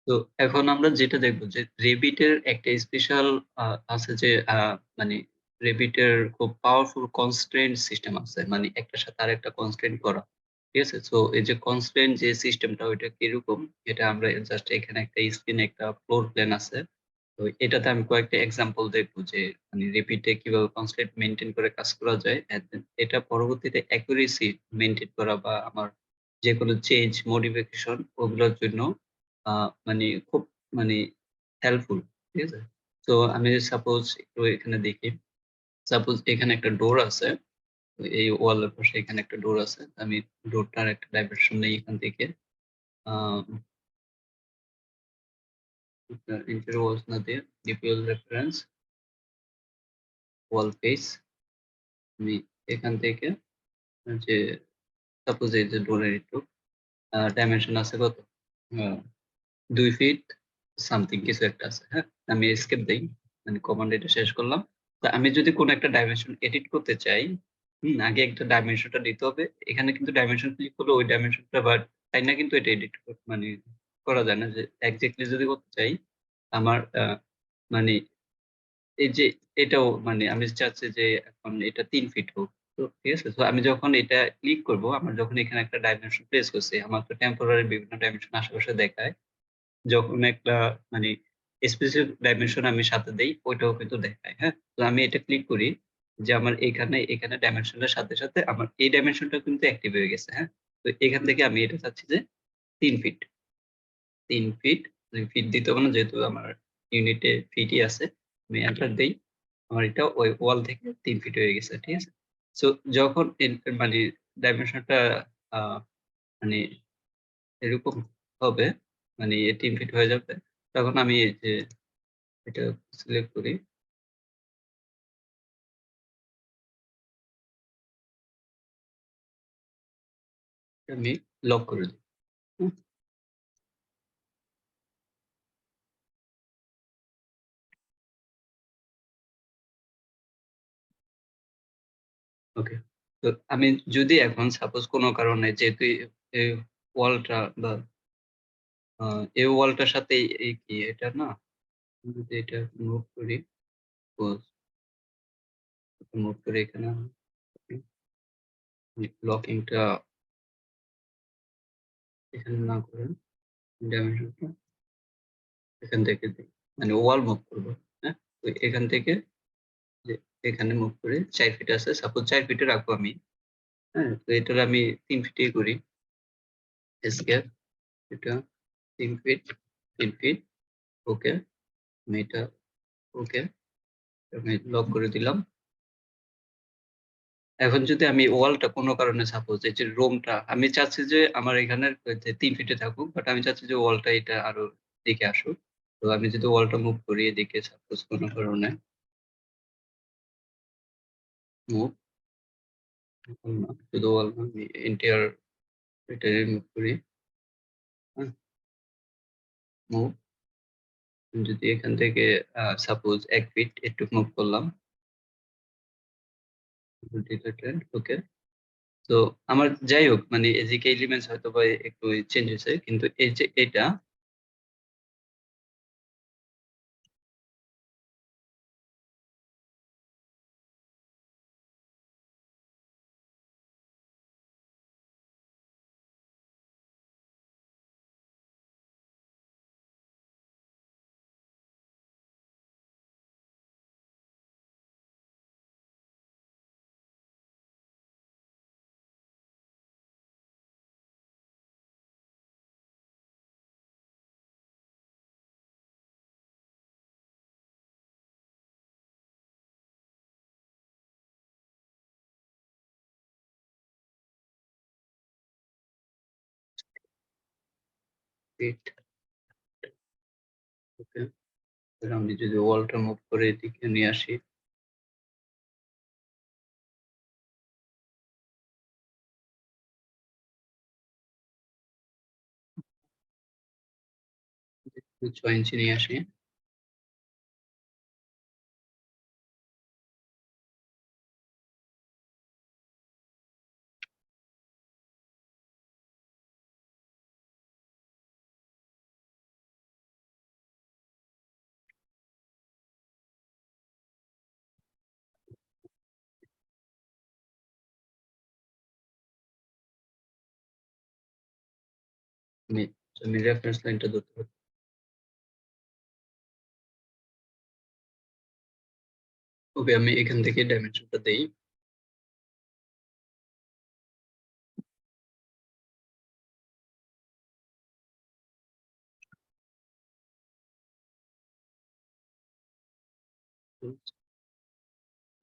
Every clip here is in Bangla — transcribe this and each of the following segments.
তো এখন আমরা যেটা দেখবো যে Revit এর একটা স্পেশাল আছে যে মানে Revit এর খুব পাওয়ারফুল কনস্ট্রেইন সিস্টেম আছে। মানে একটার সাথে আরেকটা কনস্ট্রেইন করা। ঠিক আছে? সো এই যে কনস্ট্রেইন যে সিস্টেমটা ওইটা কিরকম এটা আমরা জাস্ট এখানে একটা স্ক্রিনে একটা ফ্লোর প্ল্যান আছে। তো এটাতে আমি কয়েকটা এক্সাম্পল দেখবো যে মানে Revit এ কিভাবে কনস্ট্রেইন মেইনটেইন করে কাজ করা যায়। এন্ড দেন এটা পরবর্তীতে অ্যাকুরেসি মেইনটেইন করা বা আমার যেকোনো চেঞ্জ মডিফিকেশন ওগুলোর জন্য আ মানে খুব মানে হেল্পফুল। ঠিক আছে? তো আমি সাপোজ একটু এখানে দেখি। সাপোজ এখানে একটা ডোর আছে। তো এই ওয়ালের পাশে এখানে একটা ডোর আছে। আমি ডোরটার একটা ডাইমেনশন নেই এখান থেকে। আ ইন্টেরিয়র ওয়ালস না দিয়ে ডিপিএল রেফারেন্স ওয়াল ফেস আমি এখান থেকে যে সাপোজ এই যে ডোরের একটু ডাইমেনশন আছে কত? আ ২ ফিট সামথিং কিছু একটা আছে। হ্যাঁ? আমি এসকেপ দেই। মানে কমান্ড এটা শেষ করলাম। তো আমি যদি কোন একটা ডাইমেনশন এডিট করতে চাই, আগে একটা ডাইমেনশনটা দিতে হবে। এখানে কিন্তু ডাইমেনশন ক্লিক করলে ওই ডাইমেনশনটা বাট তাই না কিন্তু এটা এডিট মানে করা যায় না যে এক্সাক্টলি যদি করতে চাই আমার মানে এই যে এটাও মানে আমি চাচ্ছি যে এখন এটা ৩ ফিট হোক। তো ঠিক আছে? তো আমি যখন এটা ক্লিক করব, আমার যখন এখানে একটা ডাইমেনশন প্লেস করছি, আমার তো টেম্পোরারি বিভিন্ন ডাইমেনশন আশেপাশে দেখায়। যখন একটা মানে স্পেসিফিক ডাইমেনশন আমি সাথে দেই, ওইটাও কিন্তু দেখায়। হ্যাঁ? তো আমি এটা ক্লিক করি যে আমার এখানে ডাইমেনশনের সাথে, সাথে আমার এই ডাইমেনশনটাও কিন্তু অ্যাক্টিভ হয়ে গেছে। হ্যাঁ? তো এখান থেকে আমি এটা চাচ্ছি যে ৩ ফিট। ৩ ফিট, ফিট দিতে হবে না যেহেতু আমার ইউনিটে ফিটই আছে। আমি এন্টার দেই। আমার এটা ওই ওয়াল থেকে ৩ ফিট হয়ে গেছে। ঠিক আছে? সো যখন মানে ডাইমেনশনটা আ মানে এরকম হবে, মানে ৩ ফিট হয়ে যাবে। তখন আমি এই যে এটা সিলেক্ট করি। আমি লক করে দিই। হুম? ওকে। তো আমি যদি এখন সাপোজ কোন কারণে যেহেতু এই ওয়ালটা বা আ এই ওয়ালটার সাথে এই কি এটা না? আমি যদি এটা মুভ করি, সাপোজ মুভ করে এখানে ব্লকিংটা এখানে না করে ডাইমেনশনটা এখান থেকে দেই। মানে ওয়াল মুভ করব। হ্যাঁ? তো এখান থেকে যে এখানে মুভ করে ৪ ফিট আছে। সাপোজ ৪ ফিটে রাখবো আমি। হ্যাঁ? তো এটার আমি ৩ ফিটেই করি। এস্কেপ এটা ৩ ফিট, ৩ ফিট। ওকে। আমি এটা ওকে। আমি লক করে দিলাম। এখন যদি আমি ওয়ালটা কোন কারণে সাপোজ এই যে রুমটা আমি চাচ্ছি যে আমার এখানের যে ৩ ফিটে থাকুক। বাট আমি চাচ্ছি যে ওয়ালটা এটা আরো এদিকে আসুক। তো আমি যদি ওয়ালটা মুভ করি এদিকে সাপোজ কোন কারণে মুভ না শুধু ওয়াল না আমি এন্টায়ার এটা রিমুভ করি। হ্যাঁ? মুভ যদি এখান থেকে সাপোজ ১ ফিট একটু মুভ করলাম। ডিলিটেড ওকে। তো আমার যাই হোক মানে এদিকে এলিমেন্টস হয়তোবা একটু চেঞ্জ হয়েছে। কিন্তু এই যে এটা ফিট ওকে। তাহলে আমি যদি ওয়ালটা মুভ করে এদিকে নিয়ে আসি, একটু ৬ ইঞ্চি নিয়ে আসি। আমি রেফারেন্স লাইনটা ধরতে পারি। ওকে, আমি এখান থেকে ডাইমেনশনটা দেই।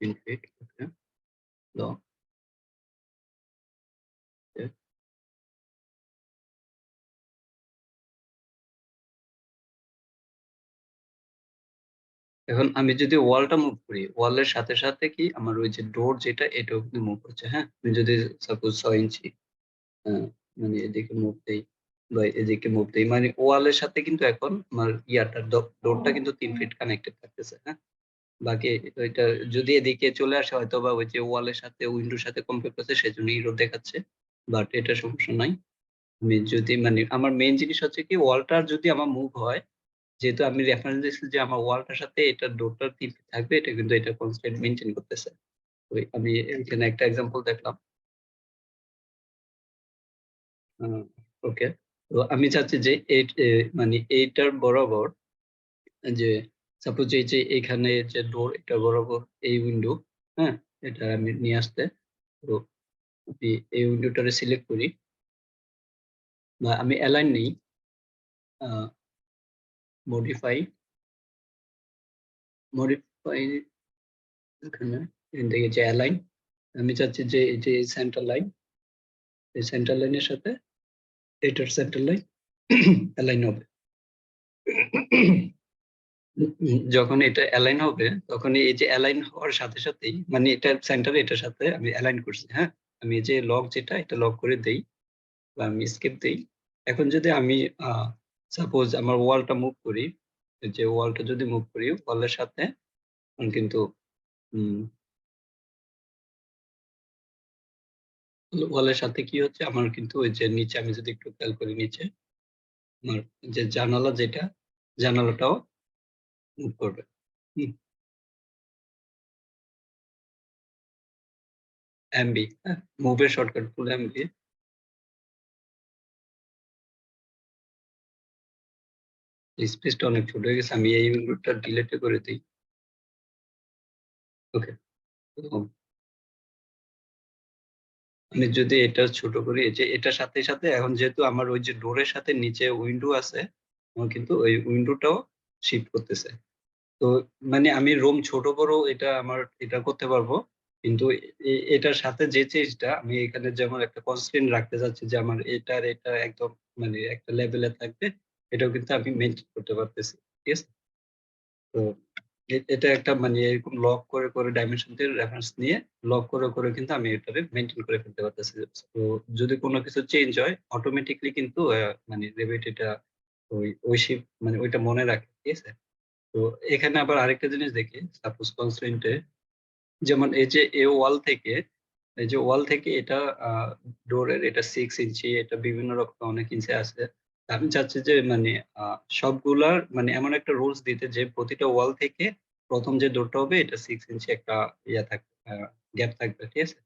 ইনফিট ওকে, লক ওকে। এখন আমি যদি ওয়ালটা মুভ করি, ওয়ালের সাথে সাথে কি আমার ওই যে ডোর যেটা এটাও কিন্তু মুভ হচ্ছে, হ্যাঁ? আমি যদি সাপোজ 6 ইঞ্চি মানে এদিকে মুভ দেই বা এদিকে মুভ দেই, মানে ওয়ালের সাথে কিন্তু এখন আমার ইয়াটা ডোরটা কিন্তু 3 ফিট কানেক্টেড থাকতেছে, হ্যাঁ? বাকি ওইটা যদি এদিকে চলে আসে হয়তো বা ওই যে ওয়ালের সাথে উইন্ডোর সাথে কম্পেয়ার করছে সেজন্য ইরর দেখাচ্ছে। বাট এটা সমস্যা নাই। আমি যদি মানে আমার মেইন জিনিস হচ্ছে কি ওয়ালটা যদি আমার মুভ হয়, যেহেতু আমি রেফারেন্স দিচ্ছি যে আমার ওয়ালটার সাথে এটা ডোরটার 3 ফিট থাকবে, এটা কিন্তু এটা কনস্ট্যান্ট মেইনটেইন করতেছে। ওই আমি এখানে একটা এক্সাম্পল দেখলাম। আ ওকে। তো আমি চাচ্ছি যে মানে এইটার বরাবর যে সাপোজ এই যে এখানে যে ডোর এটা বরাবর এই উইন্ডো, হ্যাঁ? এটা আমি নিয়ে আসতে। তো আমি এই উইন্ডোটারে সিলেক্ট করি বা আমি অ্যালাইন নেই। আ মডিফাই, মডিফাই এখানে এখান থেকে যে অ্যালাইন, আমি চাচ্ছি যে এই যে সেন্টার লাইন, এই সেন্টার লাইনের সাথে এটার সেন্টার লাইন অ্যালাইন হবে। যখন এটা অ্যালাইন হবে তখন এই যে অ্যালাইন হওয়ার সাথে সাথেই মানে এটার সেন্টার এটার সাথে আমি অ্যালাইন করছি, হ্যাঁ? আমি এই যে লক যেটা এটা লক করে দেই বা আমি এস্কেপ দেই। এখন যদি আমি আ সাপোজ আমার ওয়ালটা মুভ করি, এই যে ওয়ালটা যদি মুভ করি ওয়ালের সাথে কিন্তু উম ওয়ালের সাথে কি হচ্ছে আমার কিন্তু ওই যে নিচে আমি যদি একটু খেয়াল করি নিচে আমার যে জানালা যেটা জানালাটাও মুভ করবে। হুম, এমবি হ্যাঁ? মুভের শর্টকাট ফুল এমবি। স্পেসটা অনেক ছোট হয়ে গেছে। আমি এই উইন্ডোটা ডিলিট করে দেই। ওকে। তো আমি যদি এটা ছোট করি এই যে এটার সাথে, সাথে এখন যেহেতু আমার ওই যে ডোরের সাথে নিচে উইন্ডো আছে, আমার কিন্তু ওই উইন্ডোটাও শিফট করতেছে। তো মানে আমি রুম ছোট বড় এটা আমার এটা করতে পারবো। কিন্তু এটার সাথে যে চেঞ্জটা আমি এখানে যেমন একটা কনস্ট্রেইন রাখতে চাচ্ছি যে আমার এটা একদম মানে একটা লেভেলে থাকবে। এটাও কিন্তু আমি মেইনটেইন করতে পারতেছি। ঠিক আছে? তো এটা একটা মানে এরকম লক করে ডাইমেনশন দিয়ে রেফারেন্স নিয়ে লক করে কিন্তু আমি এটারে মেইনটেইন করে ফেলতে পারতেছি। তো যদি কোন কিছু চেঞ্জ হয় অটোমেটিক্যালি কিন্তু মানে Revit এটা ওই মানে ওইটা মনে রাখে। ঠিক আছে? তো এখানে আবার আরেকটা জিনিস দেখি সাপোজ কনস্ট্রেইন্ট এ যেমন এই যে ওয়াল থেকে এই যে ওয়াল থেকে এটা আ ডোরের এটা 6 ইঞ্চি এটা বিভিন্ন রকম অনেক ইঞ্চি আছে। আমি চাচ্ছি যে মানে আ সবগুলার মানে এমন একটা রুলস দিতে যে প্রতিটা ওয়াল থেকে ১ম যে ডোরটা হবে এটা 6 ইঞ্চি একটা ইয়া থাকবে গ্যাপ থাকবে। ঠিক আছে?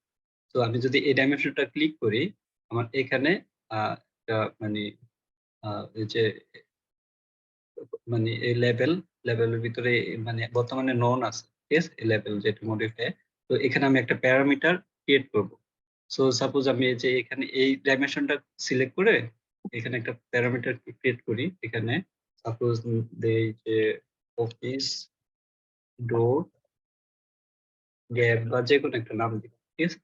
তো আমি যদি এই ডাইমেনশনটা ক্লিক করি আমার এখানে আ একটা মানে এই যে মানে এই লেভেলের ভিতরে মানে বর্তমানে নন আছে। ঠিক আছে? এই লেভেল যেটা মডিফাই। তো এখানে আমি একটা প্যারামিটার ক্রিয়েট করব। সো সাপোজ আমি এই যে এখানে এই ডাইমেনশনটা সিলেক্ট করে এখানে একটা প্যারামিটার ক্রিয়েট করি। এখানে সাপোজ দেই যে অফিস ডোর গ্যাপ বা যেকোনো একটা নাম দিই। ঠিক আছে?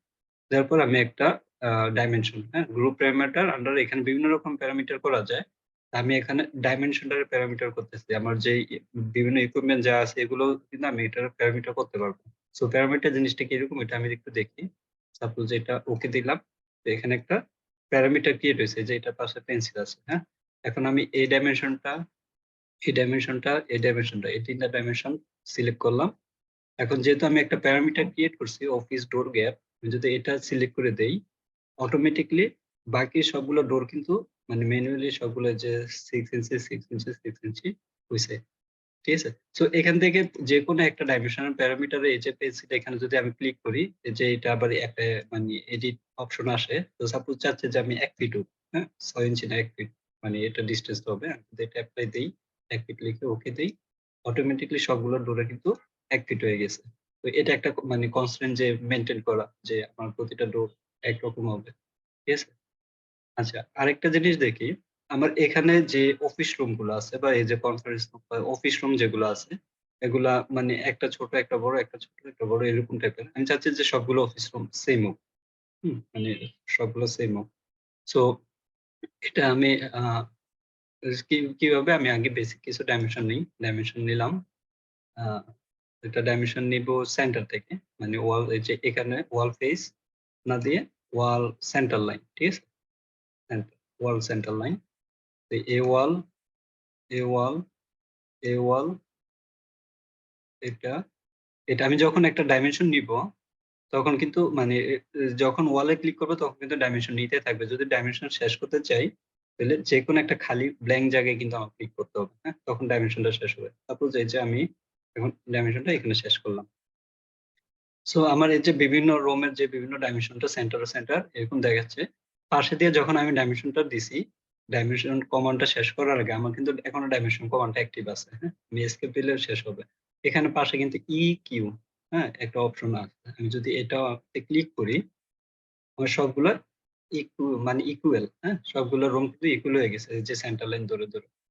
দেওয়ার পর আমি একটা আ ডাইমেনশন, হ্যাঁ? গ্রুপ প্যারামিটার আন্ডার এখানে বিভিন্ন রকম প্যারামিটার করা যায়। আমি এখানে ডাইমেনশনটারে প্যারামিটার করতেছি। আমার যেই বিভিন্ন ইকুইপমেন্ট যা আছে এগুলো কিন্তু আমি এটার প্যারামিটার করতে পারবো। সো প্যারামিটার জিনিসটা কিরকম এটা আমি একটু দেখি। সাপোজ এটা ওকে দিলাম। তো এখানে একটা প্যারামিটার ক্রিয়েট হইছে যে এটার পাশে পেন্সিল আছে, হ্যাঁ? এখন আমি এই ডাইমেনশনটা, এই ডাইমেনশনটা এই ৩ টা ডাইমেনশন সিলেক্ট করলাম। এখন যেহেতু আমি একটা প্যারামিটার ক্রিয়েট করছি অফিস ডোর গ্যাপ, আমি যদি এটা সিলেক্ট করে দেই অটোমেটিক্যালি বাকি সবগুলো ডোর কিন্তু মানে ম্যানুয়ালি সবগুলো যে 6 ইঞ্চি, 6 ইঞ্চি, 6 ইঞ্চি হইছে। ঠিক আছে? সো এখান থেকে যেকোনো একটা ডাইমেনশনাল প্যারামিটারে এই যে পেন্সিলটা এখানে যদি আমি ক্লিক করি, এই যে এটা আবার একটা মানে এডিট অপশন আসে। তো সাপোজ চাচ্ছে যে আমি ১ ফিট উঠ, হ্যাঁ? ৬ ইঞ্চি না ১ ফিট। মানে এটা ডিসটেন্স হবে। আমি যদি এটা এপ্লাই দেই, ১ ফিট লিখে ওকে দেই, অটোমেটিক্যালি সবগুলো ডোরে কিন্তু ১ ফিট হয়ে গেছে। তো এটা একটা মানে কনস্ট্রেন্ট যে মেইনটেইন করা যে আমার প্রতিটা ডোর একরকম হবে। ঠিক আছে? আচ্ছা, আরেকটা জিনিস দেখি, আমার এখানে যে অফিস রুম গুলো আছে বা এই যে কনফারেন্স রুম বা অফিস রুম যেগুলো আছে, এগুলা মানে একটা ছোট, একটা বড়, একটা ছোট, একটা বড় এরকম টাইপের। আমি চাচ্ছি যে সবগুলো অফিস রুম সেইম হোক। মানে সবগুলো সেইম হোক। সো এটা আমি আ কিভাবে আমি আগে বেসিক কিছু ডাইমেনশন নেই। ডাইমেনশন নিলাম। আ একটা ডাইমেনশন নিবো সেন্টার থেকে। মানে ওয়াল এই যে এখানে ওয়াল ফেস না দিয়ে ওয়াল সেন্টার লাইন। ঠিক আছে? সেন্টার ওয়াল সেন্টার লাইন। তো এ ওয়াল, এ ওয়াল, এ ওয়াল এটা, এটা আমি যখন একটা ডাইমেনশন নিবো, তখন কিন্তু মানে যখন ওয়ালে ক্লিক করব তখন কিন্তু ডাইমেনশন নিতে থাকবে। যদি ডাইমেনশন শেষ করতে চাই, তাহলে যেকোনো একটা খালি ব্ল্যাংক জায়গায় কিন্তু আমার ক্লিক করতে হবে। হ্যাঁ? তখন ডাইমেনশনটা শেষ হবে। সাপোজ এই যে আমি এখন ডাইমেনশনটা এখানে শেষ করলাম। সো আমার এই যে বিভিন্ন রোমের যে বিভিন্ন ডাইমেনশনটা সেন্টার টু সেন্টার এরকম দেখাচ্ছে। পাশে দিয়ে যখন আমি ডাইমেনশনটা দিছি, ডাইমেনশন কমান্ডটা শেষ করার আগে আমার কিন্তু এখনো ডাইমেনশন কমান্ডটা অ্যাক্টিভ আছে। হ্যাঁ? আমি এসকেপ দিলেও শেষ হবে। এখানে পাশে কিন্তু ইকিউ হ্যাঁ? একটা অপশন আছে। আমি যদি এটাতে ক্লিক করি, আমার সবগুলা মানে ইকুয়াল হ্যাঁ? সবগুলো রোম কিন্তু ইকুয়াল হয়ে গেছে। এই যে সেন্টার লাইন ধরে।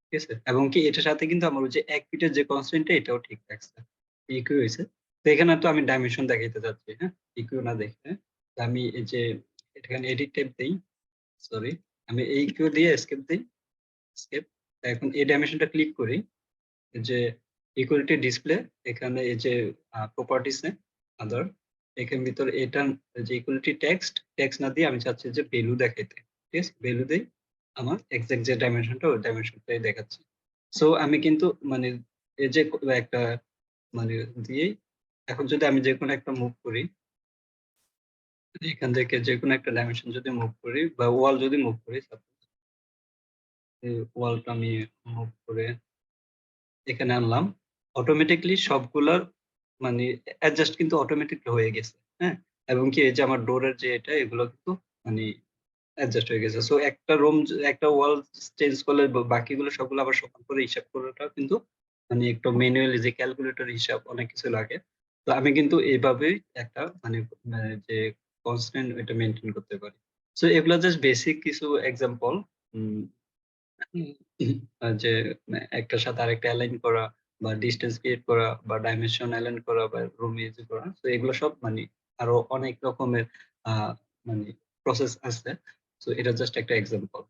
ঠিক আছে? এবং কি এটার সাথে কিন্তু আমার ওই যে ১ ফিটের যে কনস্ট্রেইনটা এটাও ঠিক রাখছে। ইকুয়াল হইছে। তো এখানে তো আমি ডাইমেনশন দেখাইতে চাচ্ছি, হ্যাঁ? ইকুয়াল না দেখে। তো আমি এই যে এখানে এডিট ট্যাব দেই। সরি। আমি এই ইকুয়াল দিয়ে এসকেপ দেই। এসকেপ। এখন এই ডাইমেনশনটা ক্লিক করি। এই যে ইকুয়ালিটি ডিসপ্লে এখানে এই যে প্রপার্টিস এ আদার এখান ভিতরে এটা যে ইকুয়ালিটি টেক্সট না দিয়ে আমি চাচ্ছি যে ভ্যালু দেখাইতে। ঠিক আছে? ভ্যালু দেই। আমার এক্সাক্ট যে ডাইমেনশনটা ওই ডাইমেনশনটাই দেখাচ্ছে। সো আমি কিন্তু মানে এই যে একটা মানে দিয়েই এখন যদি আমি যেকোনো একটা মুভ করি, এখান থেকে যেকোনো একটা ডাইমেনশন যদি মুভ করি বা ওয়াল যদি মুভ করি সাপোজ এই ওয়ালটা আমি মুভ করে এখানে আনলাম। অটোমেটিক্যালি সবগুলার মানে অ্যাডজাস্ট কিন্তু অটোমেটিক্যালি হয়ে গেছে। হ্যাঁ? এবং কি এই যে আমার ডোরের যে এটা এগুলো কিন্তু মানে অ্যাডজাস্ট হয়ে গেছে। সো একটা রুম একটা ওয়াল চেঞ্জ করলে বাকিগুলো সবগুলো আবার সমান করে হিসাব করাটাও কিন্তু মানে একটু ম্যানুয়ালি যে ক্যালকুলেটর হিসাব অনেক কিছু লাগে। তো আমি কিন্তু এভাবেই একটা মানে যে কনস্ট্যান্ট এটা মেইনটেইন করতে পারি। সো এগুলা জাস্ট বেসিক কিছু এক্সাম্পল। উম হুম, যে একটার সাথে আরেকটা এলাইন করা বা ডিসট্যান্স ক্রিয়েট করা বা ডাইমেনশন এলাইন করা বা রুম ইউজ করা। তো এগুলো সব মানে আরো অনেক রকমের আ মানে প্রসেস আছে। সো এটা জাস্ট একটা এক্সাম্পল।